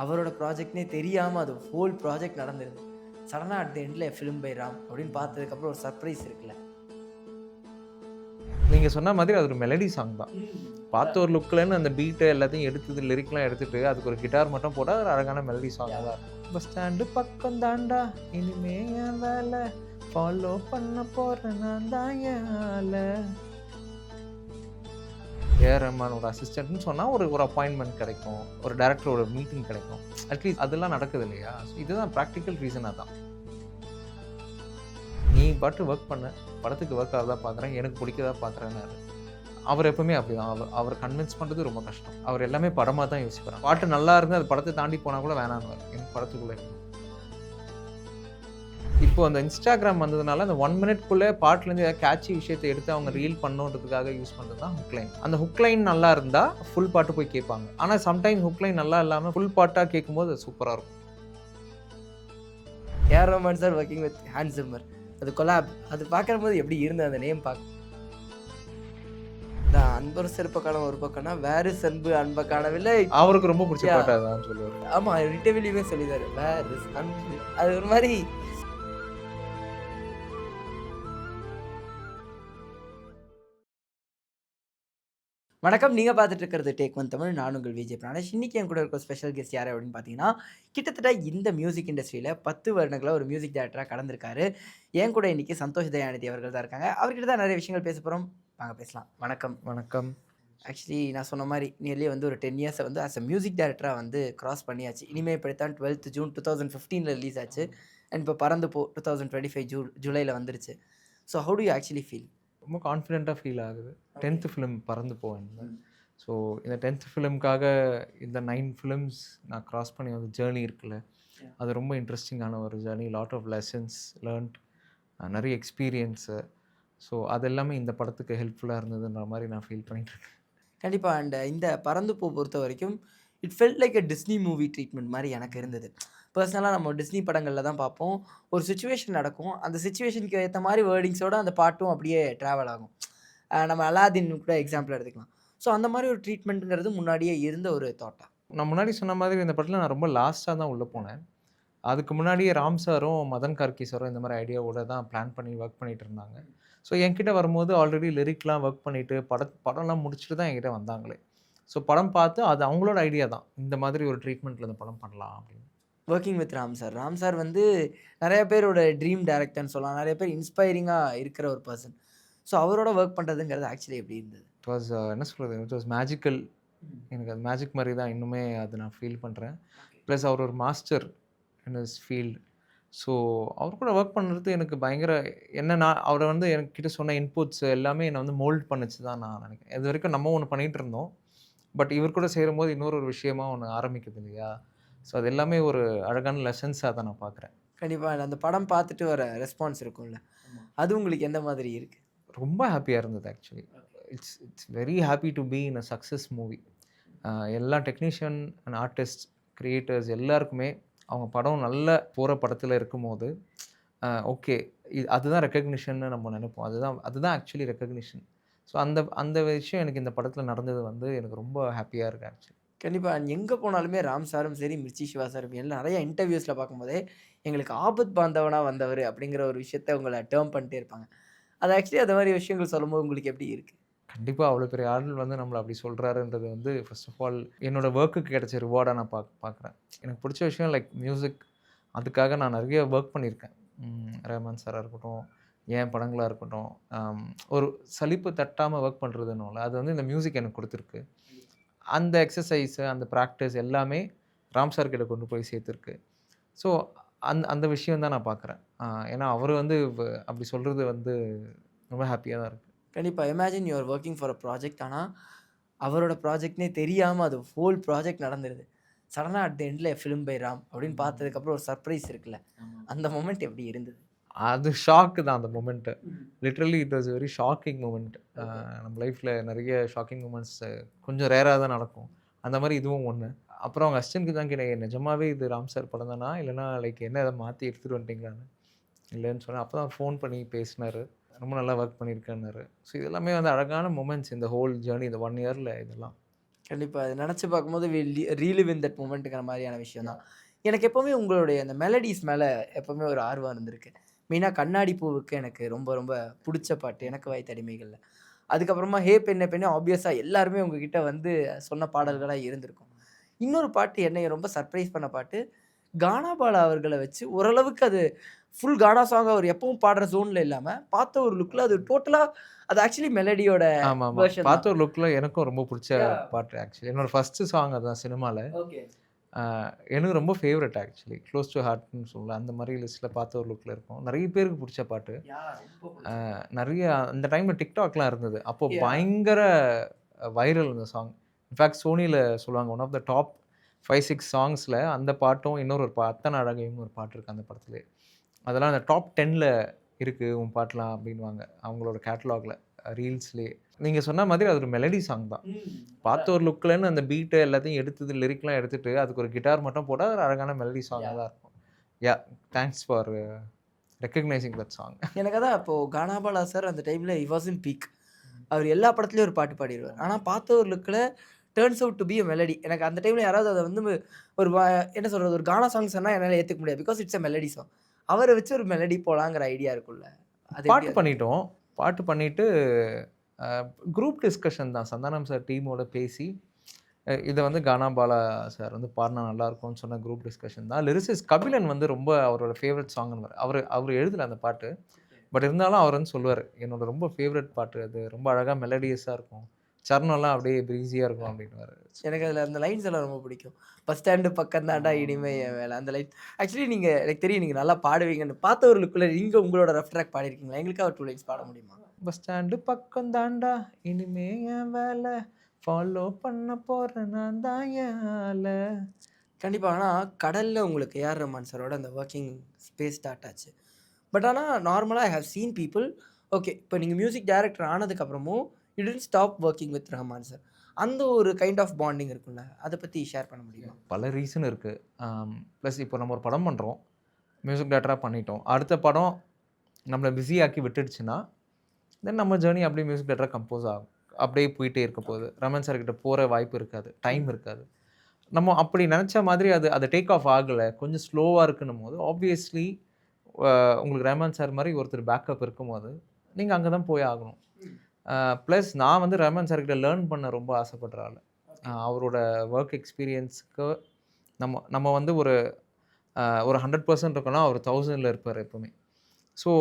அவரோட ப்ராஜெக்ட்னே தெரியாம அது ஹோல் ப்ராஜெக்ட் நடந்துருது. சடனா அட் தி எண்ட்ல ஃபிலிம் பை ராம் அப்படின்னு பார்த்ததுக்கப்புறம் ஒரு சர்ப்ரைஸ் இருக்குல்ல. நீங்க சொன்ன மாதிரி அது ஒரு மெலடி சாங் தான். பார்த்த அதான். ஒரு லுக்லன்னு அந்த பீட் எல்லாத்தையும் எடுத்தது லிரிக்லாம் எடுத்துட்டு, அதுக்கு ஒரு கிட்டார் மட்டும் போட்டா ஒரு அழகான மெலடி சாங்கா தான் இருக்கும். பஸ் ஸ்டாண்டு பக்கம் தான்டா இனிமே என் வேல, ஃபாலோ பண்ண போறேன் நான் தான் என் ஆள. ஏஆர் ரஹ்மானோட அசிஸ்டன்ட்ன்னு சொன்னா ஒரு ஒரு அப்பாயின்ட்மென்ட் கிடைக்கும். ஒரு டைரக்டரோட மீட்டிங் கிடைக்கும். அட்லீஸ்ட் அதெல்லாம் நடக்குது இல்லையா? இதுதான் பிராக்டிகல் ரீசன் அதான். நீ பாட்டு வொர்க் பண்ண, படத்துக்கு வொர்க் ஆகுதா பார்க்குறேன், எனக்கு பிடிக்குதா பார்க்குறேன்னாரு. அவர் எப்பவுமே அப்படிதான். அவர கன்வின்ஸ் பண்றது ரொம்ப கஷ்டம். அவர் எல்லாமே படமா தான் யோசிப்பாரு. பாட்டு நல்லா இருந்தா அது படத்த தாண்டி போனா கூட வேணான்னுவாரு. எனக்கு படத்துக்குள்ள இருக்கணும். இப்போ அந்த Instagram வந்ததுனால அந்த 1 மினிட்குள்ள பாட்டுலேருந்து ஏதாவது கேட்சி விஷயத்த எடுத்து அவங்க ரீல் பண்ணணுன்றதுக்காக யூஸ் பண்றது தான் ஹுக் லைன். அந்த ஹுக் லைன் நல்லா இருந்தா ஃபுல் பாட்டு போய் கேட்பாங்க. ஆனா சம்டைம்ஸ் ஹுக் லைன் நல்லா இல்லாம ஃபுல் பாட்டா கேட்கும்போது அது சூப்பரா இருக்கும். AR Rahman sir working with Hans Zimmer. அது கொலாப். அது பார்க்கும்போது எப்படி இருந்தது அந்த நேம் பார்க்க. இந்த அன்பர் சிறப்ப காணோம் ஒரு பக்கம்னா, வேறு அன்பு அன்ப காணவில்லை. அவருக்கு ரொம்ப பிடிச்ச யா பாட்டு அதான் சொல்லுவாரு. ஆமா இன்டர்வியூலயுமே சொல்லிருந்தாரு. வேர் இஸ் அன்பு. அது ஒரு மாரி வணக்கம். நீங்க பார்த்துட்டு இருக்கிறது டேக் ஒன் தமிழ். நான் உங்கள் விஜய் பிரானேஷ். இன்னைக்கு என் கூட இருக்க ஸ்பெஷல் கெஸ்ட் யாரு அப்படின்னு பார்த்தீங்கன்னா, கிட்டத்தட்ட இந்த மியூசிக் இண்டஸ்ட்ரியில 10 வருடங்களா ஒரு மியூசிக் டைரக்டரா கடந்திருக்காரு. என் கூட இன்னைக்கு சந்தோஷ் தயாநிதி அவர்கள் தான் இருக்காங்க. அவர்கிட்ட தான் நிறைய விஷயங்கள் பேச போறோம். வாங்க பேசலாம். வணக்கம். வணக்கம். ஆக்சுவலி நான் சொன்ன மாரி நியர்லி வந்து ஒரு 10 இயர்ஸ வந்து ஆஸ் அ மியூசிக் டைரக்டரா வந்து கிராஸ் பண்ணியாச்சு. இனிமே இப்படித்தான் 12th ஜூன் 2015ல ரிலீஸ் ஆச்சு. அண்ட் இப்போ பறந்து போ 2025 ஜூலைல வந்துருச்சு. So how to you actually feel? ரொம்ப கான்ஃபிடென்ட்டா ஃபீல் ஆகுது. ஓகே. 10த் ஃபிலிம் பறந்து போவேன்ல. ம். ஸோ இந்த 10த் ஃபிலிம்க்காக இந்த 9 ஃபிலிம்ஸ் நான் கிராஸ் பண்ணி வந்த ஜேர்னி இருக்குல்ல, Yeah. அது ரொம்ப இன்ட்ரெஸ்டிங்கான ஒரு journey. Lot of lessons learnt, நிறைய எக்ஸ்பீரியன்ஸு. ஸோ அது எல்லாமே இந்த படத்துக்கு ஹெல்ப்ஃபுல்லா இருந்ததுன்ற மாரி நான் ஃபீல் பண்ணிட்டுருக்கேன். கண்டிப்பா. அண்ட் இந்த பறந்து போ பொறுத்தவரைக்கும், it felt like a Disney movie treatment மாரி எனக்கு இருந்தது. பெர்சனலா நம்ம டிஸ்னி படங்கள்ல தான் பார்ப்போம். ஒரு சிச்சுவேஷன் நடக்கும். அந்த சிச்சுவேஷனுக்கு ஏத்த மாரி வேர்டிங்ஸோட அந்த பாட்டும் அப்படியே ட்ராவல் ஆகும். நம்ம அலாதீன் கூட எக்ஸாம்பிள் எடுத்துக்கலாம். ஸோ அந்த மாரி ஒரு ட்ரீட்மெண்ட்ங்கிறது முன்னாடியே இருந்த ஒரு தாட்டா? நான் முன்னாடி சொன்ன மாதிரி இந்த படத்துல நான் ரொம்ப லாஸ்ட்டா தான் உள்ள போனேன். அதுக்கு முன்னாடியே ராம் சாரும், மதன் கார்க்கி சாரும் இந்த மாரி ஐடியாவோட தான் பிளான் பண்ணி ஒர்க் பண்ணிட்டு இருந்தாங்க. ஸோ என்கிட்ட வரும்போது ஆல்ரெடி லிரிக்லாம் ஒர்க் பண்ணிட்டு, படம்லாம் முடிச்சுட்டு தான் என்கிட்ட வந்தாங்களே. ஸோ படம் பார்த்து அது அவங்களோட ஐடியா தான். இந்த மாதிரி ஒரு ட்ரீட்மெண்ட்ல இந்த படம் பண்ணலாம் அப்படின்னு. Working with Ram sir. Ram sir வந்து நெறைய பேரோட ட்ரீம் டைரக்டர்ன்னு சொல்லலாம். நெறைய பேர் இன்ஸ்பைரிங்கா இருக்கிற ஒரு பெர்சன். ஸோ அவரோட வொர்க் பண்றதுங்கிறது ஆக்சுவலி எப்படி இருந்தது? இட் வாஸ் என்ன சொல்றது? It was magical. ம். எனக்கு அது மேஜிக் மாரி தான் இன்னுமே அத நான் ஃபீல் பண்றேன். ஓகே. ப்ளஸ் அவர் ஒரு master in his field. So அவர் கூட ஒர்க் பண்ணுறது எனக்கு பயங்கர என்னன்னா, அவர் வந்து என்கிட்ட சொன்ன இன்புட்ஸ் எல்லாமே என்ன வந்து மோல்ட் பண்ணுச்சு தான் நான் நினைக்கிறேன். இதுவரைக்கும் நம்ம ஒண்ணு பண்ணிட்டு இருந்தோம். பட் இவர் கூட சேரும்போது இன்னொரு ஒரு விஷயமா ஒண்ணு ஆரம்பிக்குது இல்லையா? ஸோ அது எல்லாமே ஒரு அழகான லெசன்ஸா தான் நான் பார்க்குறேன். கண்டிப்பா. அந்த படம் பார்த்துட்டு வர ரெஸ்பான்ஸ் இருக்கும்ல. அது உங்களுக்கு எந்த மாதிரி இருக்கு? ரொம்ப ஹேப்பியா இருந்தது actually. It's it's very happy to be in a success movie. எல்லா டெக்னீஷியன் அண்ட் ஆர்டிஸ்ட், கிரியேட்டர்ஸ் எல்லாருக்குமே அவங்க படம் நல்ல போற படத்துல இருக்கும்போது, ஓகே அதுதான் ரெகக்னிஷன்னு நம்ம நெனைப்போம். அதுதான் அதுதான் ஆக்சுவலி ரெகக்னிஷன். ஸோ அந்த அந்த விஷயம் எனக்கு இந்த படத்துல நடந்தது வந்து எனக்கு ரொம்ப ஹேப்பியா இருக்கு ஆக்சுவலி. கண்டிப்பா. எங்க போனாலுமே ராம் சாரும் சரி, மிர்ச்சி சிவா சாரும் எல்லாம் நெறைய இன்டர்வியூஸ்ல பார்க்கும்போதே, எங்களுக்கு ஆபத் பாந்தவனா வந்தவரு அப்படிங்கிற ஒரு விஷயத்த உங்கள டெர்ம் பண்ணிட்டே இருப்பாங்க. அது ஆக்சுவலி அந்த மாரி விஷயங்கள் சொல்லும்போது உங்களுக்கு எப்படி இருக்கு? கண்டிப்பா அவ்வளோ பெரிய ஆள் வந்து நம்மள அப்படி சொல்றாருன்றது வந்து ஃபர்ஸ்ட் ஆஃப் ஆல் என்னோட வொர்க்குக்கு கிடைச்ச ரிவார்டா நான் பார்க்குறேன். எனக்கு பிடிச்ச விஷயம் லைக் மியூசிக். அதுக்காக நான் நெறைய ஒர்க் பண்ணியிருக்கேன். ரஹ்மான் சாரா இருக்கட்டும், என் படங்களா இருக்கட்டும். அம் ஒரு சலிப்பு தட்டாம ஒர்க் பண்றதுன்னுவோம்ல, அது வந்து இந்த மியூசிக் எனக்கு குடுத்துருக்கு. அந்த எக்ஸர்சைஸ், அந்த பிராக்டிஸ் எல்லாமே ராம் சார் கிட்ட கொண்டு போய் சேர்த்துருக்கு. ஸோ அந்த விஷயம் தான் நான் பார்க்குறேன். ஏன்னா அவரு வந்து அப்படி சொல்றது வந்து ரொம்ப ஹேப்பியா தான் இருக்கு. கண்டிப்பா. Imagine you are working for a project. ஆனா, அவரோட ப்ராஜெக்ட்னே தெரியாம அது ஹோல் ப்ராஜெக்ட் நடந்துருது. சடனா அட் தி எண்ட்ல ஃபிலிம் பை ராம் அப்படின்னு பார்த்ததுக்கப்புறம் ஒரு சர்ப்ரைஸ் இருக்குல்ல. அந்த மொமெண்ட் எப்படி இருந்தது? அது ஷாக்கு தான் அந்த மொமெண்ட்டு. ம். Literally it was very shocking moment. Okay. நம்ம லைஃப்ல நெறைய ஷாக்கிங் மொமெண்ட்ஸ் கொஞ்சம் ரேரா தான் நடக்கும். அந்த மாரி இதுவும் ஒண்ணு. அப்புறம் அவங்க அசிஸ்டன்ட்க்கு தான் கேட்டேன், நிஜமாவே இது ராம் சார் படம் தானா? இல்லன்னா லைக் என்ன எத மாத்தி எடுத்துட்டு வந்துட்டீங்களான்னு. இல்லன்னு சொன்னேன். அப்ப தான் ஃபோன் பண்ணி பேசினாரு. ரொம்ப நல்லா ஒர்க் பண்ணியிருக்கேன்னாரு. ஸோ இது எல்லாமே வந்து அழகான மொமெண்ட்ஸ் இந்த ஹோல் ஜர்னி இந்த 1 இயர்ல இதெல்லாம். கண்டிப்பா. அத நெனச்சு பார்க்கும்போது ரீலிவ் இன் தட் மொமெண்ட்ங்கிற மாரியான விஷயம் தான். எனக்கு எப்பவுமே உங்களுடைய அந்த மெலோடிஸ் மேல எப்பவுமே ஒரு ஆர்வம் இருந்திருக்கு. மெயினா கண்ணாடி பூவுக்கு எனக்கு ரொம்ப ரொம்ப புடிச்ச பாட்டு. எனக்கு வாய்த்த அடிமைகள்ல. அதுக்கப்புறமா ஹே பெண்ணே பெண்ணே ஆப்வியஸா எல்லாருமே உங்ககிட்ட வந்து சொன்ன பாடல்களா இருந்திருக்கும். இன்னொரு பாட்டு என்னைய ரொம்ப சர்ப்ரைஸ் பண்ண பாட்டு, கானா பாலா அவர்கள வச்சு ஓரளவுக்கு அது ஃபுல் கானா சாங் அவர் எப்பவும் பாடுற ஜோன்ல இல்லாம, பார்த்த ஒரு லுக்ல அது டோட்டலா அது ஆக்சுவலி மெலோடியோட ஆமாமா. வெர்ஷன் தான். பார்த்த ஒரு லுக்ல எனக்கும் ரொம்ப புடிச்ச யாஹ்! பாட்டு ஆக்சுவலி. என்னோட ஃபர்ஸ்ட்டு சாங் அதான் சினிமால. ஓகே. அ எனக்கு ரொம்ப ஃபேவரைட் ஆக்சுவலி. க்ளோஸ் டூ ஹார்ட்ன்னு சொல்லலாம். அந்த மாரி லிஸ்ட்ல பார்த்த ஒரு லுக்ல இருக்கும். நெறைய பேருக்கு புடிச்ச பாட்டு. ரொம்ப புடிச்ச பாட்டு. நெறைய அந்த டைம்ல TikTokலாம் இருந்தது. அப்போ யாஹ்! பயங்கர வைரல் அந்த சாங். இன்ஃபாக்ட் சோனில சொல்லுவாங்க ஒன் ஆஃப் த டாப் 5, 6 சாங்ஸ்ல அந்த பாட்டும், இன்னொரு ஒரு அத்தன அழகையும்னு ஒரு பாட்டு இருக்கு அந்த படத்திலேயே. அதெல்லாம் அந்த டாப் 10ல இருக்கு உன் பாட்டுலாம் அப்டின்னுவாங்க. அவங்களோட கேட்டலாக்ல ரீல்ஸ்லயே. நீங்க சொன்ன மாதிரி அது ஒரு மெலடி சாங் தான். ம். பார்த்த ஒரு லுக்லன்னு அந்த பீட் எல்லாத்தையும் எடுத்தது லிரிக்லாம் எடுத்துட்டு, அதுக்கு ஒரு கிட்டார் மட்டும் போட்டா அது ஒரு அழகான மெலடி சாங்கா யாஹ்! தான் இருக்கும். Yeah! Thanks for recognising that song. எனக்கு அதான் இப்போ கானா பாலா சார் அந்த டைம்ல ஹி வாஸ் இன் பீக். அவர் எல்லா படத்துலயும் ஒரு பாட்டு பாடிருவாரு. ஆனா பார்த்த ஒரு லுக்ல turns out to be a melody. எனக்கு அந்த டைம்ல யாராவது அத வந்து ஒரு என்ன சொல்றது? ஒரு கானா சாங் சொன்னா என்னால ஏத்துக்க முடியாது. Because it's a melody song. அவர வச்சு ஒரு மெலடி போலாங்கிற ஐடியா இருக்குல்ல. அது எப்படி பாட்டு அது? பண்ணிட்டோம். பாட்டு பண்ணிட்டு அ குரூப் டிஸ்கஷன் தான். சந்தானம் சார் டீமோட பேசி, இத வந்து கானா பாலா சார் வந்து பாடுனா நல்லாருக்கும்னு சொன்ன குரூப் டிஸ்கஷன் தான். லிரிசிஸ்ட் கபிலன் வந்து ரொம்ப அவரோட ஃபேவரைட் சாங்குன்னுவாரு. அவரு எழுதல அந்த பாட்டு. பட் இருந்தாலும் அவர் வந்து சொல்லுவாரு, "என்னோட ரொம்ப ஃபேவரைட் பாட்டு அது. ரொம்ப அழகா மெலோடியஸா இருக்கும். சரணம்லாம் அப்படியே ப்ரீஸியா இருக்கும்" அப்படின்னுவாரு. எனக்கு அதுல அந்த லைன்ஸ் எல்லாம் ரொம்ப பிடிக்கும். பஸ் ஸ்டாண்டு பக்கம் தான்டா இனிமே என் வேல. அந்த லைன் ஆக்சுவலி நீங்க எனக்கு தெரியும் நீங்க நல்லா பாடுவீங்கன்னு. பார்த்த ஒரு லுக்ல நீங்க உங்களோட ரஃப் ட்ராக் பாடியிருக்கீங்களா? எங்களுக்காக ஒரு 2 லைன்ஸ் பாட முடியுமா? பஸ் ஸ்டாண்டு பக்கம் தான்டா இனிமே என் வேல. ஃபாலோ பண்ண போறேன் நான் தான் என் ஆள. கண்டிப்பா. ஆனா கடல்ல உங்களுக்கு ஏஆர் ரஹ்மான் சாரோட அந்த வொர்க்கிங் ஸ்பேஸ் ஸ்டார்ட் ஆச்சு. பட் ஆனா நார்மலா I have scene people okay. இப்ப நீங்க மியூசிக் டைரக்டர் ஆனதுக்கு அப்புறமும் you didn't stop working with Rahman sir. அந்த ஒரு கைண்ட் ஆஃப் பாண்டிங் இருக்கும்ல. அத பத்தி ஷேர் பண்ண முடியுமா? பல ரீசன் இருக்கு. ப்ளஸ் இப்போ நம்ம ஒரு படம் பண்றோம். மியூசிக் டைரக்டரா பண்ணிட்டோம். அடுத்த படம் நம்மள பிஸி ஆக்கி விட்டுடுச்சுன்னா, தென் நம்ம ஜர்னி அப்படியே மியூசிக் டைரக்டரா கம்போஸ் ஆகும். அப்படியே போயிட்டே இருக்க போகுது. ஓகே. ரமன் சார் கிட்ட போற வாய்ப்பு இருக்காது. டைம் ம். இருக்காது. நம்ம அப்படி நெனச்ச மாதிரி அது அது டேக் ஆஃப் ஆகல. கொஞ்சம் ஸ்லோவா இருக்குன்னும்போது, ஆப்வியஸ்லி அ உங்களுக்கு ரஹ்மான் சார் மாரி ஒருத்தர் பேக்கப் இருக்கும்போது, நீங்க அங்க தான் போய் ஆகணும். ம். அ ப்ளஸ் நான் வந்து ரஹ்மான் சார் கிட்ட லேர்ன் பண்ண ரொம்ப ஆசைப்படுற ஆளு. ஓகே. அவரோட வொர்க் எக்ஸ்பீரியன்ஸ்க்கு நம்ம நம்ம வந்து ஒரு 100% இருக்கோம்னா, அவர் 1000ல இருப்பாரு எப்பவுமே. ஸோ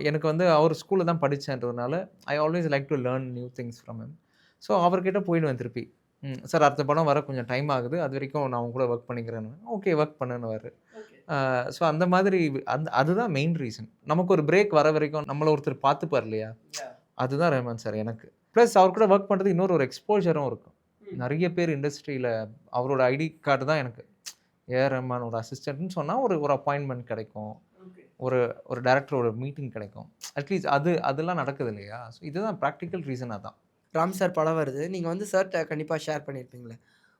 எனக்கு வந்து அவர் ஸ்கூல்ல தான் படிச்சேன்றதுனால, I always like to learn new things from him. So அவர்கிட்ட போயிடுவேன் திருப்பி. சார் அடுத்த படம் வர கொஞ்சம் டைம் ஆகுது. அதுவரைக்கும் நான் உங்க கூட ஒர்க் பண்ணிக்கிறேன்னுவேன். ஓகே ஒர்க் பண்ணுன்னுவாரு. ஓகே. ஸோ அந்த மாதிரி அதுதான் மெயின் ரீசன். நமக்கு ஒரு பிரேக் வர வரைக்கும் நம்மள ஒருத்தர் பார்த்துப்பார் இல்லையா? யாஹ்! அதுதான் ரஹ்மான் சார் எனக்கு. பிளஸ் அவர் கூட ஒர்க் பண்றது இன்னொரு ஒரு எக்ஸ்போஷரும் இருக்கும். ம். நெறைய பேர் இண்டஸ்ட்ரியில அவரோட ஐடி கார்டு தான் எனக்கு. ஏஆர் ரஹ்மானோட அசிஸ்டன்ட்ன்னு சொன்னா ஒரு ஒரு அப்பாயின்ட்மென்ட் கிடைக்கும். ஓகே. ஒரு ஒரு டைரக்டரோட மீட்டிங் கிடைக்கும். அட்லீஸ்ட் அதெல்லாம் நடக்குது இல்லையா? ஸோ இதுதான் பிராக்டிகல் ரீசன் அதான். ராம் சார் படம் வருது. நீங்க வந்து சார்ட்ட கண்டிப்பா ஷேர் பண்ணியிருப்பீங்கள்ல.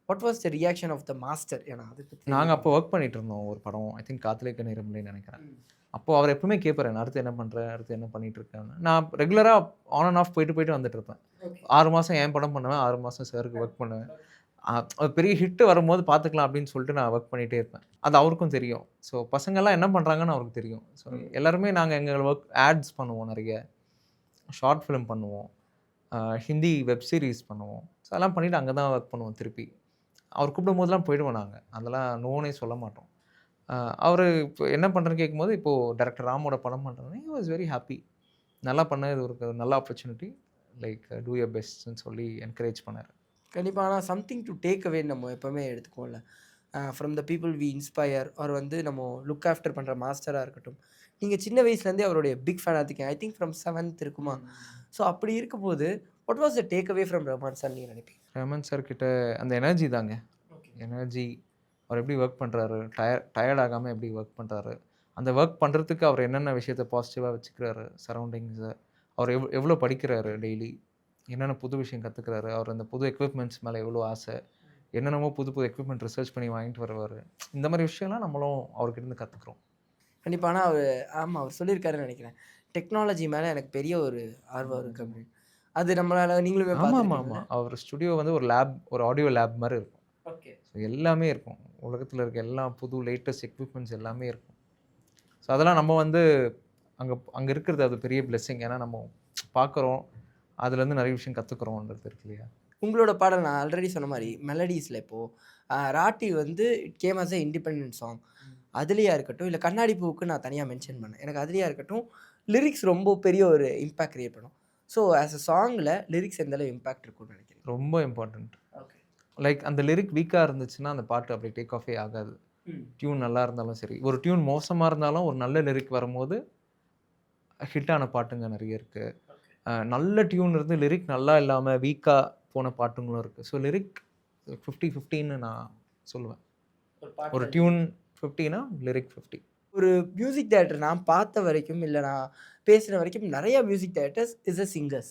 What was the reaction of the master? ஏன்னா அத பத்தி நாங்க அப்போ தெரிஞ்சுக்கணும். ஒர்க் பண்ணிட்டு இருந்தோம் ஒரு படம். ஐ திங்க் காதலிக்க நேரமில்லைன்னு நெனைக்கிறேன். ம். அப்போ அவர் எப்பவுமே கேட்பாரு, "அடுத்து என்ன பண்ற? அடுத்து என்ன பண்ணிட்டு இருக்கன்னு?" நான் ரெகுலரா ஆன் அண்ட் ஆஃப் போயிட்டு போயிட்டு வந்துட்டு இருப்பேன். ஓகே. 6 மாசம் என் படம் பண்ணுவேன். 6 மாசம் சாருக்கு ஒர்க் பண்ணுவேன். ஓகே. ஒரு பெரிய ஹிட் வரும்போது பார்த்துக்கலாம் அப்படின்னு சொல்லிட்டு நான் ஒர்க் பண்ணிட்டே இருப்பேன். அது அவருக்கும் தெரியும். ஸோ பசங்கள்லாம் என்ன பண்றாங்கன்னு அவருக்கு தெரியும். ஸோ ம். எல்லாருமே நாங்க எங்க ஒர்க் ஆட்ஸ் பண்ணுவோம் நெறைய. ஷார்ட் ஃபிலிம் பண்ணுவோம். ஹிந்தி வெப் சீரிஸ் பண்ணுவோம். ஸோ அதெல்லாம் பண்ணிட்டு அங்க தான் ஒர்க் பண்ணுவோம் திருப்பி. அவர் கூப்பிடும்போதெல்லாம் போயிடுவோம் நாங்க. அதெல்லாம் நோனே சொல்ல மாட்டோம். அ அவரு இப்போ என்ன பண்றேன்னு கேட்கும்போது, இப்போ டைரக்டர் ராமோட படம் பண்றேன்னா, ஹி வாஸ் வெரி ஹேப்பி. நல்லா பண்ண இது ஒரு நல்ல ஆப்பர்ச்சுனிட்டி. லைக் டூ யுவர் பெஸ்ட்ன்னு சொல்லி என்கரேஜ் பண்ணாரு. கண்டிப்பா. ஆனா சம்திங் டூ டேக் அவே நம்ம எப்பவுமே எடுத்துக்குவோம்ல. From the people we inspire are வந்து நம்ம லுக் ஆஃப்டர் பண்ற மாஸ்டரா இருக்கட்டும். நீங்க சின்ன வயசுலேருந்தே அவருடைய பிக் ஃபேனா இருக்கீங்க. ஐ திங்க் ஃப்ரம் 7த் இருக்குமா? ஸோ அப்படி இருக்கும்போது, what was the take away from Rahman sir நீங்க நினைப்பீங்க? ரஹ்மான் சார் கிட்ட அந்த எனர்ஜி தாங்க. ஓகே. எனர்ஜி அவர் எப்படி ஒர்க் பண்றாரு? டயர்ட் ஆகாம எப்படி ஒர்க் பண்றாரு? அந்த ஒர்க் பண்றதுக்கு அவர் என்னென்ன விஷயத்த பாசிட்டிவா வச்சுக்கிறாரு? சரவுண்டிங்ஸ. அவர் எவ்வளோ படிக்கிறாரு டெய்லி? என்னென்ன புது விஷயம் கத்துக்கிறாரு? அவர் அந்த புது எக்விப்மெண்ட்ஸ் மேல எவ்வளோ ஆசை? என்னென்னமோ புது புது எக்விப்மெண்ட் ரிசர்ச் பண்ணி வாங்கிட்டு வருவாரு. இந்த மாரி விஷயம்லாம் நம்மளும் அவர்கிட்ட இருந்து கத்துக்கிறோம். கண்டிப்பா. ஆனா அவரு ஆமா அவர் சொல்லியிருக்காருன்னு நினைக்கிறேன். டெக்னாலஜி மேல எனக்கு பெரிய ஒரு ஆர்வம் இருக்கு அப்படின்னு. அது நம்மளால நீங்களுமே ஆமாம் ஆமாம் பார்த்துருக்கீங்களா? ஆமாம் அவர் ஸ்டுடியோ வந்து ஒரு லேப், ஒரு ஆடியோ லேப் மாதிரி இருக்கும். ஓகே. ஸோ எல்லாமே இருக்கும். உலகத்தில் இருக்க எல்லா புது லேட்டஸ்ட் எக்யூப்மெண்ட்ஸ் எல்லாமே இருக்கும். ஸோ அதெல்லாம் நம்ம வந்து அங்கே அங்கே இருக்கிறது அது பெரிய பிளெஸ்ஸிங். ஏன்னா நம்ம பார்க்குறோம், அதுலேருந்து நிறைய விஷயம் கற்றுக்குறோன்றது இருக்கு இல்லையா? உங்களோட பாடல் நான் ஆல்ரெடி சொன்ன மாரி மெலடிஸ்ல இப்போ ராட்டி வந்து it came as a independent song. அதுலயா இருக்கட்டும், இல்ல கண்ணாடி பூவுக்கு நான் தனியா மென்ஷன் பண்ணேன். எனக்கு அதுலயா இருக்கட்டும், லிரிக்ஸ் ரொம்ப பெரிய ஒரு இம்பாக்ட் கிரியேட் பண்ணும். ஸோ ஆஸ் அ சாங்ல லிரிக்ஸ் எந்த அளவு இம்பாக்ட் இருக்கும்னு நினைக்கிறீங்க? ரொம்ப இம்பார்ட்டன்ட். ஓகே. லைக் அந்த லிரிக் வீக்கா இருந்துச்சுன்னா, அந்த பாட்டு அப்படியே டேக் ஆஃபே ஆகாது. டியூன் நல்லா இருந்தாலும் சரி. ஒரு டியூன் மோசமா இருந்தாலும் ஒரு நல்ல லிரிக் வரும்போது, ஹிட் ஆன பாட்டுங்க நெறைய இருக்கு. நல்ல டியூன் இருந்து லிரிக் நல்லா இல்லாம வீக்கா போன பாட்டுங்களும் இருக்கு. ஸோ லிரிக் 50, 50ன்னு நான் சொல்லுவேன். ஒரு டியூன் 50னா லிரிக் 50. ஒரு மியூசிக் டைரக்டர் நான் பார்த்த வரைக்கும், இல்ல நான் பேசின வரைக்கும் நெறைய music directors is a singers.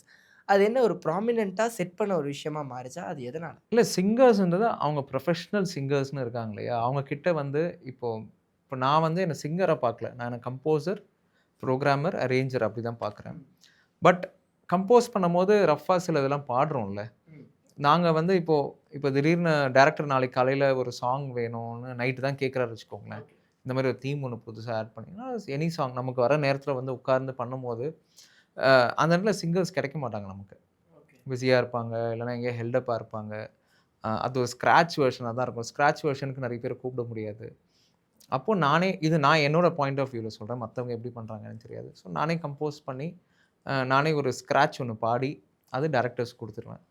அது என்ன ஒரு ப்ராமினென்ட்டா செட் பண்ண ஒரு விஷயமா மாறுச்சா? அது எதனால? இல்ல சிங்கர்ஸ்ன்றது அவங்க ப்ரொஃபஷனல் சிங்கர்ஸ்ன்னு இருக்காங்க இல்லையா? அவங்க கிட்ட வந்து இப்போ இப்போ நான் வந்து என்ன சிங்கரா பார்க்கல. நான் கம்போசர், புரோகிராமர், அரேஞ்சர் அப்படி தான் பார்க்குறேன். பட் கம்போஸ் பண்ணும்போது ரஃப்பா சில இதெல்லாம் பாடுறோம்ல. நாங்க வந்து இப்போ இப்போ திடீர்னு டைரக்டர் நாளைக்கு காலையில ஒரு சாங் வேணும்னு நைட்டு தான் கேட்குறாரு வச்சுக்கோங்களேன். இந்த மாரி ஒரு தீம் ஒண்ணு புதுசா ஆட் பண்ணீங்கன்னா, எனி சாங் நமக்கு வர நேரத்தில வந்து உட்கார்ந்து பண்ணும்போது, அந்த இடத்துல சிங்கர்ஸ் கிடைக்க மாட்டாங்க நமக்கு. பிஸியா இருப்பாங்க, இல்லைனா எங்கேயோ ஹெல்ட் அப்பா இருப்பாங்க. அது ஒரு ஸ்க்ராட்ச் வெர்ஷனா தான் இருக்கும். ஸ்க்ராட்ச் வெர்ஷனுக்கு நெறைய பேர கூப்பிட முடியாது. அப்போ நானே இது நான் என்னோட பாயிண்ட் ஆஃப் வியூல சொல்றேன். மத்தவங்க எப்படி பண்றாங்கன்னு தெரியாது. ஸோ நானே கம்போஸ் பண்ணி, நானே ஒரு ஸ்க்ராட்ச் ஒண்ணு பாடி, அது டைரக்டர்ஸ்க்கு குடுத்துருவேன்.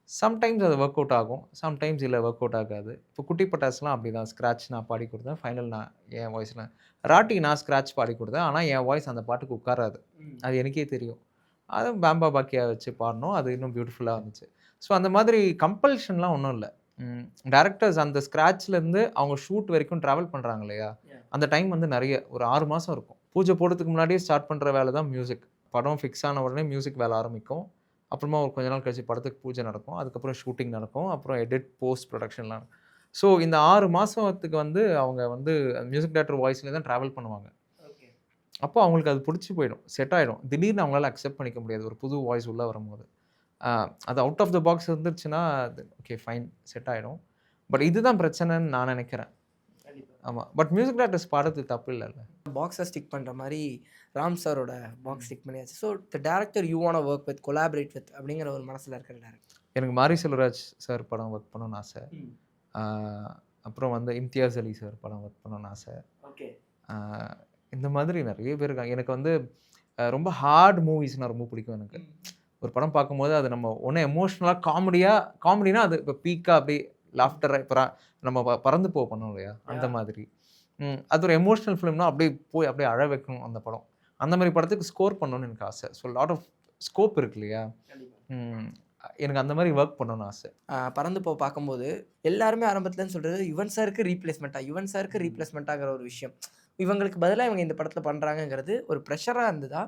சம்டைம்ஸ் அது வொர்க் அவுட் ஆகும். சம்டைம்ஸ் இல்ல வொர்க் அவுட் ஆகாது. இப்போ குட்டி பட்டாசுலாம் அப்படிதான். ஸ்க்ராட்ச் நான் பாடி குடுத்தேன். ஃபைனல் நான் என் வாய்ஸ்ல. ராட்டி நான் ஸ்க்ராட்ச் பாடி குடுத்தேன். ஆனா என் வாய்ஸ் அந்த பாட்டுக்கு உட்காராது. அது எனக்கே தெரியும். அது பாம்பா பாக்கியா வச்சு பாடுனோம். அது இன்னும் பியூட்டிஃபுல்லா வந்துச்சு. ஸோ அந்த மாதிரி கம்பல்ஷன்லாம் ஒண்ணும் இல்ல. டைரக்டர்ஸ் அந்த ஸ்க்ராட்ச்லேருந்து அவங்க ஷூட் வரைக்கும் டிராவல் பண்றாங்க இல்லையா? அந்த டைம் வந்து நெறைய ஒரு 6 மாசம் இருக்கும். பூஜை போடுறதுக்கு முன்னாடியே ஸ்டார்ட் பண்ற வேலை தான் மியூசிக். படம் ஃபிக்ஸ் ஆன உடனே மியூசிக் வேலை ஆரம்பிக்கும். அப்புறமா ஒரு கொஞ்ச நாள் கழிச்சு படத்துக்கு பூஜை நடக்கும். அதுக்கப்புறம் ஷூட்டிங் நடக்கும். அப்புறம் எடிட், போஸ்ட் ப்ரொடக்ஷன்லாம். ஸோ இந்த 6 மாசத்துக்கு வந்து அவங்க வந்து மியூசிக் டைரக்டர் வாய்ஸ்ல தான் டிராவல் பண்ணுவாங்க. அப்போ அவங்களுக்கு அது புடிச்சு போயிடும். செட் ஆயிடும். திடீர்னு அவங்களால அக்செப்ட் பண்ணிக்க முடியாது. ஒரு புது வாய்ஸ் உள்ள வரும்போது. அ அது அவுட் ஆஃப் த பாக்ஸ் இருந்துச்சுன்னா, அது ஓகே ஃபைன் செட் ஆயிடும். பட் இதுதான் பிரச்சனைன்னு நான் நெனைக்கிறேன். ஆமா. பட் மியூசிக் டைரக்டர்ஸ் பாடுறது தப்பு இல்லல்ல. பாக்ஸ ஸ்டிக் பண்ற மாரி ராம் சாரோட பாக்ஸ் ஸ்டிக் பண்ணியாச்சு. So the director you want work with, collaborate with அப்படிங்கிற ஒரு மனசுல இருக்கிற டைரக்டர். எனக்கு மாரி செல்வராஜ் சார் படம் ஒர்க் பண்ணணும்னு ஆசை. ஆ அப்புறம் வந்து இம்தியாஸ் அலி சார் படம் ஒர்க் பண்ணணும்னு ஆசை. ஓகே. ஆ இந்த மாதிரி நெறைய பேர் இருக்காங்க. எனக்கு வந்து ரொம்ப ஹார்ட் மூவிஸ்னா ரொம்ப பிடிக்கும் எனக்கு. ஒரு படம் பார்க்கும்போது அது நம்ம ஒண்ணு எமோஷனலா காமெடினா அது இப்போ பீக்கா அப்படியே லாஃப்டரா இப்ப நம்ம பறந்து பண்ணுவோம் இல்லையா? அந்த மாதிரி. அது ஒரு எமோஷனல் ஃபிலிம்னா அப்படியே போய் அப்படியே அழ வைக்கணும் அந்த படம். அந்த மாரி படத்துக்கு ஸ்கோர் பண்ணணும்னு எனக்கு ஆசை. ஸோ லாட் ஆஃப் ஸ்கோப் இருக்கு இல்லையா? ம். எனக்கு அந்த மாரி வொர்க் பண்ணணும்னு ஆசை. பறந்து பார்க்கும்போது எல்லாருமே ஆரம்பத்துலன்னு சொல்றது யுவன் சாருக்கு ரீப்ளேஸ்மெண்ட்டா, யுவன் சாருக்கு ரீப்ளேஸ்மெண்ட்டாங்கிற ஒரு விஷயம். இவங்களுக்கு பதிலா இவங்க இந்த படத்துல பண்றாங்கங்கிறது ஒரு பிரஷரா இருந்ததா?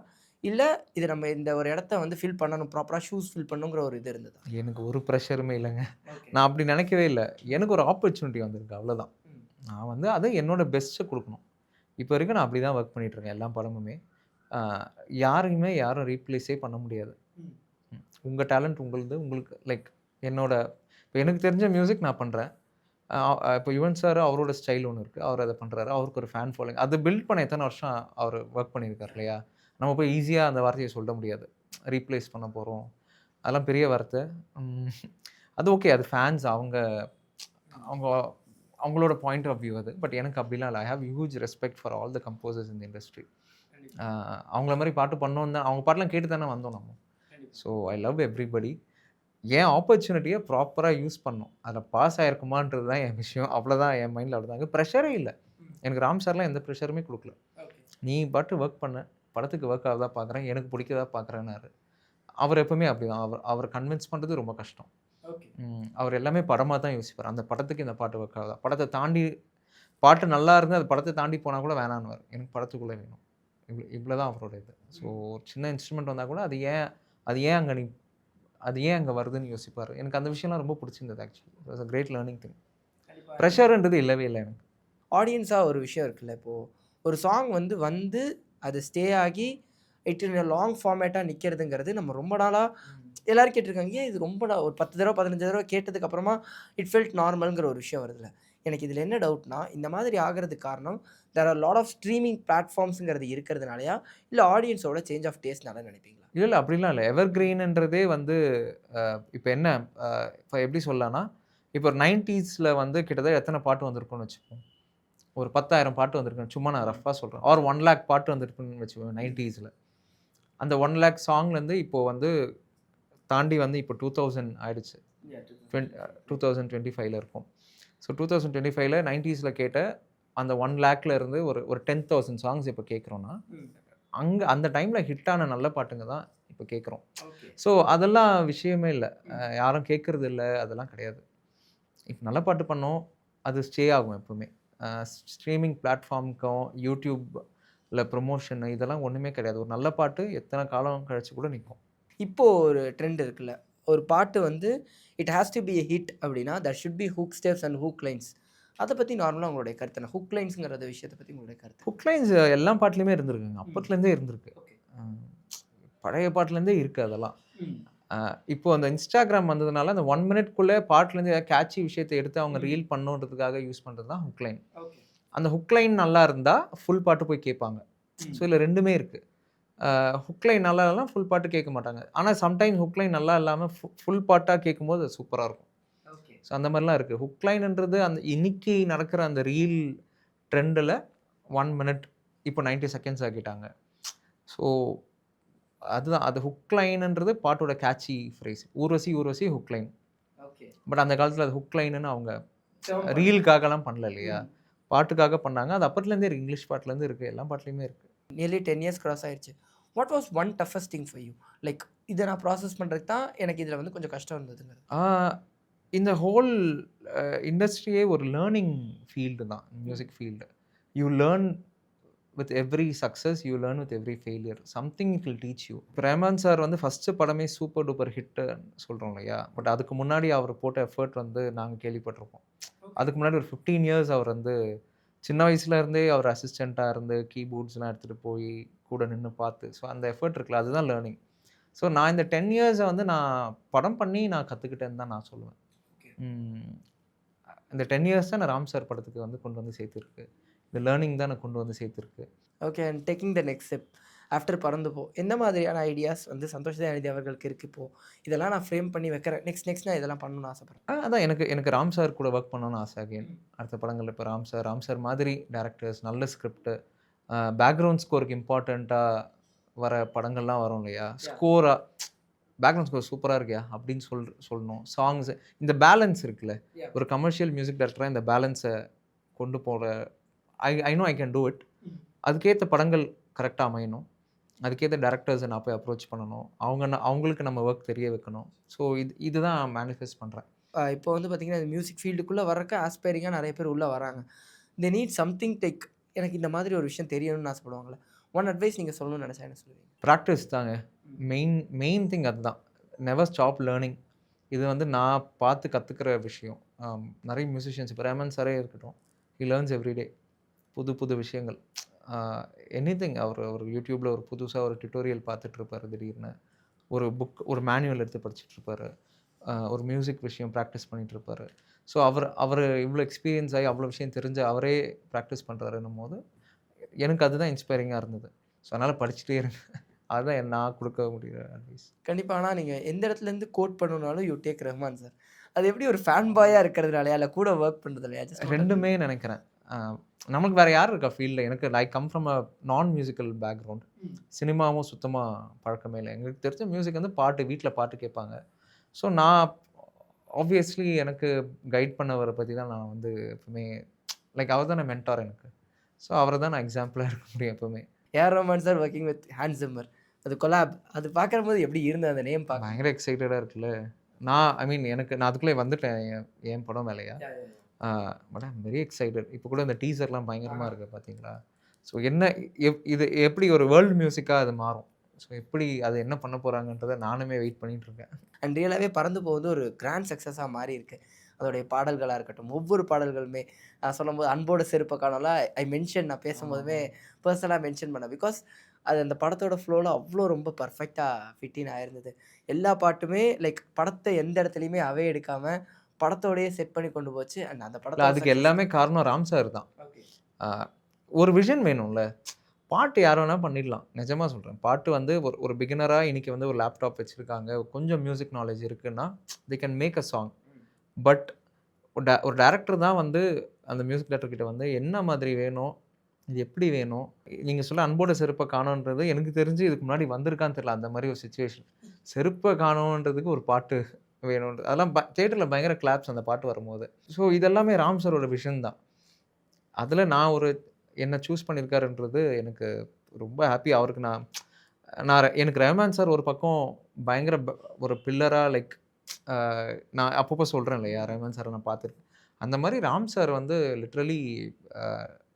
இல்ல இது நம்ம இந்த ஒரு இடத்த வந்து ஃபில் பண்ணணும், ப்ராப்பரா ஷூஸ் ஃபில் பண்ணணுங்கிற ஒரு இது இருந்ததா? எனக்கு ஒரு ப்ரெஷருமே இல்லங்க. நான் அப்படி நினைக்கவே இல்ல. எனக்கு ஒரு ஆப்பர்ச்சுனிட்டி வந்திருக்கு அவ்வளோதான். நான் வந்து அத என்னோட பெஸ்ட்ட குடுக்கணும். இப்போ வரைக்கும் நான் அப்படி தான் வொர்க் பண்ணிட்டு இருக்கேன் எல்லா படமுமே. ஆ யாரையுமே யாரும் ரீப்ளேஸே பண்ண முடியாது. உங்க டேலண்ட் உங்களுது. உங்களுக்கு லைக் என்னோட இப்ப எனக்கு தெரிஞ்ச மியூசிக் நான் பண்றேன். அ இப்போ யுவன் சார் அவரோட ஸ்டைல் ஒண்ணு இருக்கு. அவர் அத பண்றாரு. அவருக்கு ஒரு ஃபேன் ஃபாலோயிங். அது பில்ட் பண்ண எத்தன வருஷம் அவரு வொர்க் பண்ணியிருக்காரு இல்லையா? நம்ம போய் ஈஸியா அந்த வார்த்தைய சொல்ல முடியாது. ரீப்ளேஸ் பண்ண போறோம். அதெல்லாம் பெரிய வார்த்தை. ம். அது ஓகே. அது ஃபேன்ஸ் அவங்க அவங்க அவங்களோட பாயிண்ட் ஆஃப் வியூ அது. பட் எனக்கு அப்படிலாம் இல்ல. I have huge respect for all the composers in the industry. அவங்கள மாரி பாட்டு பண்ணணும்னு தான் அவங்க பாட்டெல்லாம் கேட்டு தானே வந்தோம் நம்ம. So I love everybody. என் ஆப்பர்ச்சுனிட்டிய ப்ராப்பரா யூஸ் பண்ணணும். அதில பாஸ் ஆயிருக்குமான்றது தான் என் விஷயம். அவ்வளோதான் என் மைண்ட்ல அவ்வளோதான். ப்ரெஷரே இல்ல. எனக்கு ராம் சார்லாம் எந்த ப்ரெஷருமே குடுக்கல. நீ பாட்டு வொர்க் பண்ணு. படத்துக்கு வொர்க் ஆகுதா பார்க்குறேன். எனக்கு பிடிக்குதா பார்க்குறேன்னாரு. அவர் எப்பவுமே அப்படிதான். அவர கன்வின்ஸ் பண்றது ரொம்ப கஷ்டம். அவர் எல்லாமே படமா தான் யோசிப்பாரு. அந்த படத்துக்கு இந்த பாட்டு ஒர்க் ஆகுதா? படத்த தாண்டி பாட்டு நல்லா இருந்து அது படத்த தாண்டி போனா கூட வேணான்னுவாரு. எனக்கு படத்துக்குள்ள வேணும். இவ்வளோ தான் அவரோட இது. ஸோ ஒரு சின்ன இன்ஸ்ட்ருமெண்ட் வந்தா கூட அது ஏன் அங்க அது ஏன் அங்க வருதுன்னு யோசிப்பாரு. எனக்கு அந்த விஷயம்லாம் ரொம்ப பிடிச்சிருந்தது actually. It was a great learning thing. பிரஷர்ன்றது இல்லவே இல்ல எனக்கு. ஆடியன்ஸா ஒரு விஷயம் இருக்குல்ல. இப்போ ஒரு சாங் வந்து அது ஸ்டே ஆகி இட் இன் எ லாங் ஃபார்மேட்டா நிக்கிறதுங்கிறது நம்ம ரொம்ப நாளா எல்லாரும் கேட்டிருக்காங்க. ஏன் இது ரொம்ப ஒரு 10 தடவ 15 தடவ கேட்டதுக்கு அப்புறமா இட் ஃபெல்ட் நார்மல்ங்கிற ஒரு விஷயம் வருதுல்ல. எனக்கு இதில என்ன டவுட்னா, இந்த மாதிரி ஆகுறதுக்கு காரணம் there are lot of streaming பிளாட்ஃபார்ம்ஸ்ங்கிறது இருக்கிறதுனாலயா? இல்ல ஆடியன்ஸோட சேஞ்ச் ஆஃப் டேஸ்ட்னால நினைப்பீங்களா? இல்ல அப்படிலாம் இல்ல. எவர்கிரீன்ன்றதே வந்து இப்ப என்ன இப்ப எப்படி சொல்லலாம்னா, இப்போ 90ஸ்ல வந்து கிட்டத்தட்ட எத்தன பாட்டு வந்திருக்கும்னு வச்சுப்போம். ஒரு 10,000 பாட்டு வந்திருக்கு. சும்மா நான் ரஃப்பா சொல்றேன். ஆர் 1,00,000 பாட்டு வந்திருக்குன்னு வச்சுக்கோங்க 90ஸ்ல. அந்த 1,00,000 சாங்லேருந்து இப்போ வந்து தாண்டி வந்து இப்போ 2000 ஆயிடுச்சு. 2025ல இருக்கோம். ஸோ 2025ல 90ஸ்ல கேட்ட அந்த 1,00,000ல இருந்து ஒரு ஒரு 10,000 சாங்ஸ் இப்போ கேட்குறோம்னா, அங்க அந்த டைம்ல ஹிட் ஆன நல்ல பாட்டுங்க தான் இப்போ கேட்குறோம். ஸோ அதெல்லாம் விஷயமே இல்ல. யாரும் கேட்கறது இல்ல. அதெல்லாம் கிடையாது. இப்ப நல்ல பாட்டு பண்ணோம். அது ஸ்டே ஆகும் எப்பவுமே. ஸ்ட்ரீமிங் பிளாட்ஃபார்ம்க்கும், YouTubeல ப்ரமோஷன் இதெல்லாம் ஒண்ணுமே கிடையாது. ஒரு நல்ல பாட்டு எத்தன காலம் கழிச்சு கூட நிக்கும். இப்போ ஒரு ட்ரெண்ட் இருக்குல்ல. ஒரு பாட்டு வந்து it has to be a hit அப்டின்னா, there should be hook steps and hook lines. அத பத்தி நார்மலா உங்களுடைய கருத்து என்ன? ஹூக் லைன்ஸ்ங்கிற விஷயத்த பத்தி உங்களுடைய கருத்து? ஹுக் லைன்ஸ் எல்லா பாட்டுலயுமே இருந்திருக்குங்க. ம். அப்பத்துலேருந்தே இருந்திருக்கு. ஓகே. அ பழைய பாட்டுலேருந்தே இருக்கு அதெல்லாம். ம். அ இப்போ அந்த Instagram வந்ததுனால அந்த 1 மினிட்குள்ள பாட்டுலேருந்து ஏதாவது கேட்சி விஷயத்த எடுத்து அவங்க ம். ரீல் பண்ணணுன்றதுக்காக யூஸ் பண்றது தான் ஹுக் லைன். ஓகே. அந்த ஹுக் லைன் நல்லா இருந்தா, ஃபுல் பாட்டு போய் கேட்பாங்க. ஸோ ம். இதுல 2மே இருக்கு. ஹுக் லைன் நல்லா இல்லனா ஃபுல் பாட்டு கேட்க மாட்டாங்க. ஆனா சம்டைம்ஸ் ஹுக் லைன் நல்லா இல்லாம ஃபுல் பாட்டா கேட்கும்போது அது சூப்பரா இருக்கும். ஓகே. ஸோ அந்த மாரிலாம் இருக்கு. ஹுக் லைன்ன்றது அந்த இன்னைக்கு நடக்கிற அந்த ரீல் ட்ரெண்டுல 1 மினிட் இப்போ 90 செகண்ட்ஸ் ஆக்கிட்டாங்க. ஸோ அதுதான் அது ஹுக் லைன்ன்றது பாட்டோட catchy phrase. Urvashi Urvashi hook line. Okay. But அந்த காலத்துல அது ஹுக் லைன்னு அவங்க டெர்ம் பண்ணல. ரீலுக்காகலாம் பண்ணல இல்லையா? ம். பாட்டுக்காக பண்ணாங்க. அது அப்பத்துலேருந்தே இருக்கு. இங்கிலீஷ் பாட்டுலேருந்து இருக்கு. எல்லா பாட்டுலயுமே இருக்கு. நியர்லி 10 இயர்ஸ் கிராஸ் ஆயிருச்சு. What was one toughest thing for you? Like இத நான் ப்ராசஸ் பண்றதுக்கு தான் எனக்கு இதுல வந்து கொஞ்சம் கஷ்டம் இருந்ததுங்கிறது. ஆ இந்த ஹோல் இண்டஸ்ட்ரியே ஒரு லேர்னிங் ஃபீல்டு தான். Music field. You learn with every success, you learn with every failure. Something it will teach you. இப்ப ரஹ்மான் சார் வந்து ஃபர்ஸ்ட்டு படமே சூப்பர் டூப்பர் ஹிட்டுன்னு சொல்றோம் இல்லையா? பட் அதுக்கு முன்னாடி அவர் போட்ட எஃபோர்ட் வந்து நாங்க கேள்விப்பட்டிருப்போம். அதுக்கு முன்னாடி ஒரு 15 இயர்ஸ் அவர் வந்து சின்ன வயசுல இருந்தே அவர் அசிஸ்டன்ட்டா இருந்து கீபோர்ட்ஸ்லாம் எடுத்துட்டு போய் கூட நின்னு பார்த்து, ஸோ அந்த எஃபோர்ட் இருக்குல்ல அதுதான் லேர்னிங். ஸோ நான் இந்த 10 இயர்ஸ வந்து நான் படம் பண்ணி நான் கத்துக்கிட்டேன்னு தான் நான் சொல்லுவேன். ஓகே. ம். இந்த 10 இயர்ஸ் தான் நான் ராம் சார் படத்துக்கு வந்து கொண்டு வந்து சேர்த்துருக்கு. இந்த லேர்னிங் தான் என்ன கொண்டு வந்து சேர்த்துருக்கு. Okay. And taking the next step after Parandhu Po. எந்த மாதிரியான ஐடியாஸ் வந்து சந்தோஷ் தயாநிதி அவர்களுக்கு இருக்கு இப்போ? இதெல்லாம் நான் ஃப்ரேம் பண்ணி வைக்கிறேன். நெக்ஸ்ட் நான் இதெல்லாம் பண்ணணும்னு ஆசைப்படுறேன். அதான் எனக்கு எனக்கு ராம் சார் கூட ஒர்க் பண்ணணும்னு ஆசை அகைன். ம். அடுத்த படங்கள்ல இப்ப ராம் சார் மாதிரி டைரக்டர்ஸ், நல்ல ஸ்கிரிப்ட், பேக்ரவுண்ட் ஸ்கோருக்கு இம்பார்ட்டன்ட்டா வர படங்கள்லாம் வரும் இல்லையா? ஸ்கோரா பேக்ரவுண்ட் ஸ்கோர் சூப்பரா இருக்கியா அப்படின்னு சொல்லணும். சாங்ஸ் இந்த பேலன்ஸ் இருக்குல்ல. Yeah. ஒரு கமர்ஷியல் மியூசிக் டைரக்டரா இந்த பேலன்ஸ கொண்டு போற I know I can do it. ம். அதுக்கேத்த படங்கள் கரெக்ட்டா அமையணும். அதுக்கேத்த டைரக்டர்ஸ நான் போய் அப்ரோச் பண்ணணும். அவங்களுக்கு நம்ம ஒர்க் தெரிய வைக்கணும். ஸோ இதுதான் மேனிஃபெஸ்ட் பண்றேன். இப்போ வந்து பார்த்தீங்கன்னா, மியூசிக் ஃபீல்டுக்குள்ள வர்றக்கு ஆஸ்பைரிங்கா நெறைய பேர் உள்ள வராங்க. தே நீட் சம்திங் லைக் எனக்கு இந்த மாதிரி ஒரு விஷயம் தெரியணும்னு ஆசைப்படுவாங்கல்ல. ஒன் அட்வைஸ் நீங்க சொல்லணும்னு நெனச்சா என்ன சொல்லுவீங்க? பிராக்டிஸ் தாங்க. ம். மெயின் திங் அதுதான். Never stop learning. இது வந்து நான் பார்த்து கத்துக்கிற விஷயம். நெறைய மியூசிஷியன்ஸ் இப்ப ரஹ்மான் சாரே இருக்கட்டும். He learns every day. புது புது விஷயங்கள். அ எனிதிங் அவர் YouTubeல ஒரு புதுசா ஒரு டியூட்டோரியல் பார்த்துட்டு இருப்பாரு திடீர்னு. ஒரு ஒரு மேனுவல் எடுத்து படிச்சுட்டு இருப்பாரு. ஒரு மியூசிக் விஷயம் பிராக்டிஸ் பண்ணிட்டு இருப்பாரு. ஸோ அவரு இவ்ளோ எக்ஸ்பீரியன்ஸ் ஆகி அவ்ளோ விஷயம் தெரிஞ்சு அவரே பிராக்டிஸ் பண்றாருன்னும்போது, எனக்கு அதுதான் இன்ஸ்பைரிங்கா இருந்தது. ஸோ அதனால படிச்சுட்டே இருங்க. அதுதான் நான் குடுக்க முடியிற அட்வைஸ். கண்டிப்பா. ஆனா நீங்க எந்த இடத்துலேருந்து கோட் பண்ணணும்னாலும் யூ டேக் ரஹ்மான் சார். அது எப்படி ஒரு ஃபேன் பாயா இருக்கிறதுனாலயா? இல்ல கூட வொர்க் பண்றதுலயா? ஜஸ்ட் வாண்ட் 2மே நெனைக்கிறேன். அ நமக்கு வேற யார் இருக்கா ஃபீல்ட்ல? எனக்கு ஐ கம் ஃப்ரம் அ நான் மியூசிக்கல் பேக்ரவுண்ட். ம். சினிமாவும் சுத்தமா பழக்கமே இல்ல. எங்களுக்கு தெரிஞ்ச மியூசிக் வந்து பாட்டு, வீட்ல பாட்டு கேட்பாங்க. ஸோ நான் ஆப்வியஸ்லி எனக்கு கைட் பண்ணவர பத்தி தான் நான் வந்து எப்பவுமே லைக் அவர் தானே மென்டார் எனக்கு. ஸோ அவர தான் நான் எக்ஸாம்பிளா எடுக்க முடியும் எப்பவுமே. AR Rahman sir working with Hans Zimmer. அது கொலாப். அது பார்க்கும்போது எப்படி இருந்தது அந்த நேம் பார்க்க? பயங்கர எக்ஸைட்டடா இருக்குல்ல. ஐ மீன் நான் அதுக்குள்ளே வந்துட்டேன் என் படம் மேலயா. Yeah, yeah, yeah. But I am very excited. இப்போ கூட இந்த டீசர்லாம் பயங்கரமா இருக்கு பார்த்தீங்களா? ஸோ என்ன இது எப்படி ஒரு வேர்ல்ட் மியூசிக்கா அது மாறும். ஸோ எப்படி அது என்ன பண்ண போறாங்கன்றத நானுமே வெயிட் பண்ணிட்டு இருக்கேன். அண்ட் ரியலாவே பறந்து போவது ஒரு கிராண்ட் சக்ஸஸா மாறி இருக்கு. அதோடைய பாடல்களா இருக்கட்டும், ஒவ்வொரு பாடல்களுமே சொல்லும்போது அன்போட செருப்ப காணோம்ல ஐ மென்ஷன் நான் பேசும்போதுமே பெர்சனலா மென்ஷன் பண்ணேன். பிகாஸ் அது அந்த படத்தோட ஃப்ளோல அவ்வளோ ரொம்ப பர்ஃபெக்ட்டா ஃபிட் இன் ஆயிருந்தது. எல்லா பாட்டுமே லைக் படத்த எந்த இடத்துலயுமே அவே எடுக்காம, படத்தோடயே செட் பண்ணி கொண்டு போச்சு. அண்ட் அந்த இல்ல படத்தோட அதுக்கு எல்லாமே சக்சஸ்க்கு காரணம் ராம் சார் தான். ஓகே. ஆ ஒரு விஷன் வேணும்ல. பாட்டு யார் வேணா பண்ணிடலாம். நிஜமா சொல்றேன். பாட்டு வந்து ஒரு ஒரு பிகினரா இன்னைக்கு வந்து ஒரு லேப்டாப் வச்சிருக்காங்க. கொஞ்சம் மியூசிக் நாலேட்ஜ் இருக்குன்னா, they can make a song. But ஒரு டைரக்டர் தான் வந்து அந்த மியூசிக் டைரக்டர் கிட்ட வந்து என்ன மாதிரி வேணும்? இது எப்படி வேணும்? நீங்க சொல்ல அன்போட செருப்ப காணோன்றது எனக்கு தெரிஞ்சு இதுக்கு முன்னாடி வந்திருக்கான்னு தெரியல. அந்த மாரி ஒரு சிச்சுவேஷன். செருப்ப காணோன்றதுக்கு ஒரு பாட்டு வேணும்ன்றது. அதெல்லாம் தியேட்டர்ல பயங்கர கிளாப்ஸ் அந்த பாட்டு வரும்போது. ஸோ இது எல்லாமே ராம் சாரோட விஷன் தான். அதுல நான் ஒரு என்ன சூஸ் பண்ணியிருக்காருன்றது எனக்கு ரொம்ப ஹாப்பி. அவருக்கு நான் நான் எனக்கு ரஹ்மான் சார் ஒரு பக்கம் பயங்கர ஒரு பில்லரா லைக் அ நான் அப்பப்போ சொல்றேன் இல்லையா? ரஹ்மான் சார நான் பார்த்துருக்கேன். அந்த மாரி ராம் சார் வந்து லிட்டரலி அ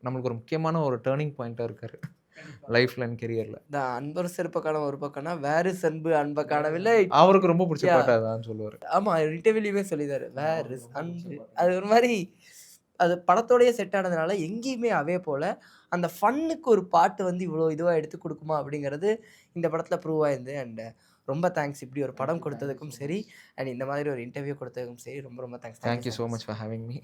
நம்மளுக்கு ஒரு முக்கியமான ஒரு டர்னிங் பாயிண்ட்டா இருக்காரு. கண்டிப்பா. லைஃப்ல அண்ட் கரியர்ல. இந்த அன்பர் சிறப்ப காணோம் ஒரு பக்கம்னா, வேர் இஸ் அன்பு அன்ப காணவில்லை. அவருக்கு ரொம்ப புடிச்ச யாஹ்! பாட்டு அதான்னு சொல்லுவாரு. ஆமா. இன்டர்வியூலயுமே சொல்லிருந்தாரு. வேர் அவருக்கு இஸ் ரொம்ப புடிச்ச அன்பு. பாட்டு. அது ஒரு மாரி அது படத்தோடயே செட் ஆனதுனால, எங்கேயுமே அவே போல, அந்த ஃபன்னுக்கு ஒரு பாட்டு வந்து இவ்வளோ இதுவா எடுத்து குடுக்குமா அப்படிங்கிறது, இந்த படத்துல ப்ரூவ் ஆயிருந்தது. அண்ட் ரொம்ப தேங்க்ஸ் இப்படி ஒரு படம் தேங்க் யூ குடுத்ததுக்கும் சோ சரி, மச். அண்ட் இந்த மாதிரி ஒரு இன்டர்வியூ குடுத்ததுக்கும் சரி, ரொம்ப ரொம்ப thanks. Thank thank you you so so much. Much for having me.